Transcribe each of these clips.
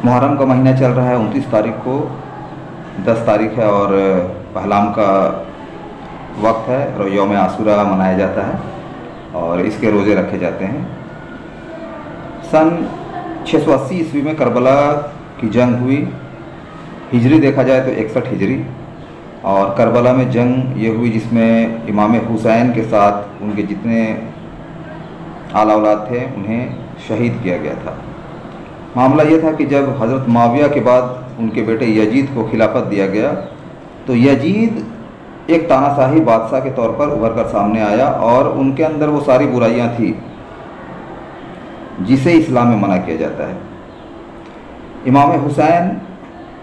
मुहर्रम का महीना चल रहा है। 29 तारीख को 10 तारीख है और पहलाम का वक्त है और यौम आशूरा मनाया जाता है और इसके रोज़े रखे जाते हैं। सन 680 ईस्वी में करबला की जंग हुई। हिजरी देखा जाए तो 61 हिजरी। और करबला में जंग ये हुई जिसमें इमाम हुसैन के साथ उनके जितने आला औलाद थे उन्हें शहीद किया गया था। मामला ये था कि जब हज़रत मुआविया के बाद उनके बेटे यजीद को खिलाफत दिया गया तो यजीद एक तानाशाही बादशाह के तौर पर उभर कर सामने आया और उनके अंदर वो सारी बुराइयां थी जिसे इस्लाम में मना किया जाता है। इमाम हुसैन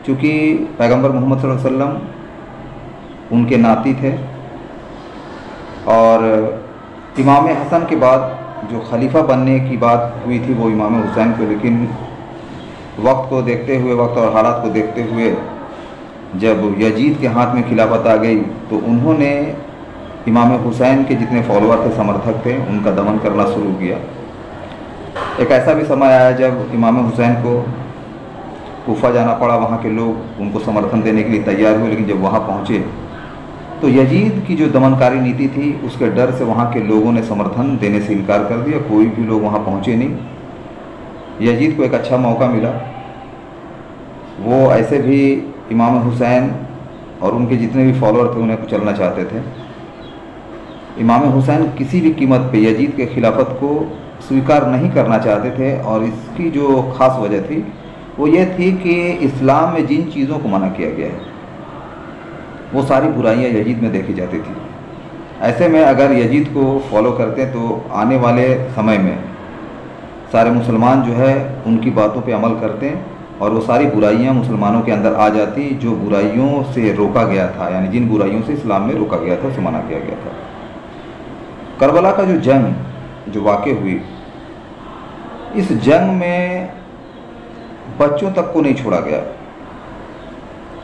चूँकि पैगंबर मोहम्मद सल्लल्लाहु अलैहि वसल्लम उनके नाती थे और इमाम हसन के बाद जो खलीफा बनने की बात हुई थी वो इमाम हुसैन को, लेकिन वक्त को देखते हुए, वक्त और हालात को देखते हुए जब यजीद के हाथ में खिलाफत आ गई तो उन्होंने इमाम हुसैन के जितने फॉलोअर थे, समर्थक थे, उनका दमन करना शुरू किया। एक ऐसा भी समय आया जब इमाम हुसैन को कूफा जाना पड़ा। वहाँ के लोग उनको समर्थन देने के लिए तैयार हुए, लेकिन जब वहाँ पहुँचे तो यजीद की जो दमनकारी नीति थी उसके डर से वहाँ के लोगों ने समर्थन देने से इनकार कर दिया। कोई भी लोग वहाँ पहुँचे नहीं। यजीद को एक अच्छा मौका मिला। वो ऐसे भी इमाम हुसैन और उनके जितने भी फॉलोअर थे उन्हें कुचलना चाहते थे। इमाम हुसैन किसी भी कीमत पे यजीद के खिलाफत को स्वीकार नहीं करना चाहते थे और इसकी जो ख़ास वजह थी वो ये थी कि इस्लाम में जिन चीज़ों को मना किया गया है वो सारी बुराइयां यजीद में देखी जाती थी। ऐसे में अगर यजीद को फॉलो करते तो आने वाले समय में सारे मुसलमान जो है उनकी बातों पे अमल करते और वो सारी बुराइयां मुसलमानों के अंदर आ जाती जो बुराइयों से रोका गया था, यानी जिन बुराइयों से इस्लाम में रोका गया था, उसे मना किया गया था। करबला का जो जंग जो वाक़या हुई, इस जंग में बच्चों तक को नहीं छोड़ा गया।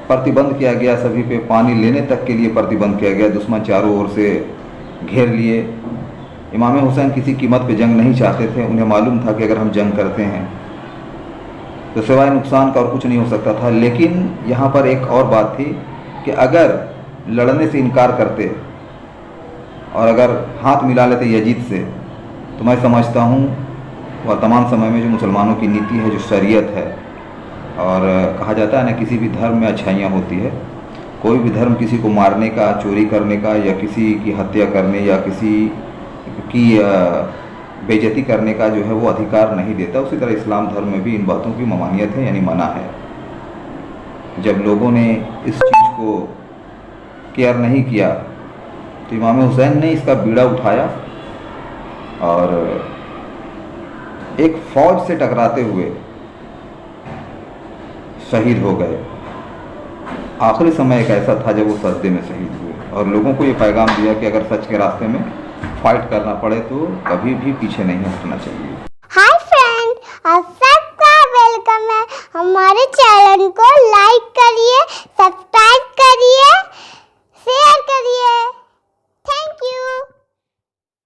प्रतिबंध किया गया सभी पे, पानी लेने तक के लिए प्रतिबंध किया गया। दुश्मन चारों ओर से घेर लिए। इमाम हुसैन किसी कीमत पे जंग नहीं चाहते थे। उन्हें मालूम था कि अगर हम जंग करते हैं तो सिवाय नुकसान का और कुछ नहीं हो सकता था। लेकिन यहाँ पर एक और बात थी कि अगर लड़ने से इनकार करते और अगर हाथ मिला लेते यजीद से तो मैं समझता हूँ वर्तमान समय में जो मुसलमानों की नीति है, जो शरीयत है, और कहा जाता है ना किसी भी धर्म में अच्छाइयाँ होती है। कोई भी धर्म किसी को मारने का, चोरी करने का या किसी की हत्या करने या किसी की बेइज्जती करने का जो है वो अधिकार नहीं देता। उसी तरह इस्लाम धर्म में भी इन बातों की ममानियत है, यानी मना है। जब लोगों ने इस चीज़ को केयर नहीं किया तो इमाम हुसैन ने इसका बीड़ा उठाया और एक फ़ौज से टकराते हुए शहीद हो गए। आखिरी समय एक ऐसा था जब वो सजदे में शहीद हुए और लोगों को ये पैगाम दिया कि अगर सच के रास्ते में फ़ाइट करना पड़े तो कभी भी पीछे नहीं हटना चाहिए।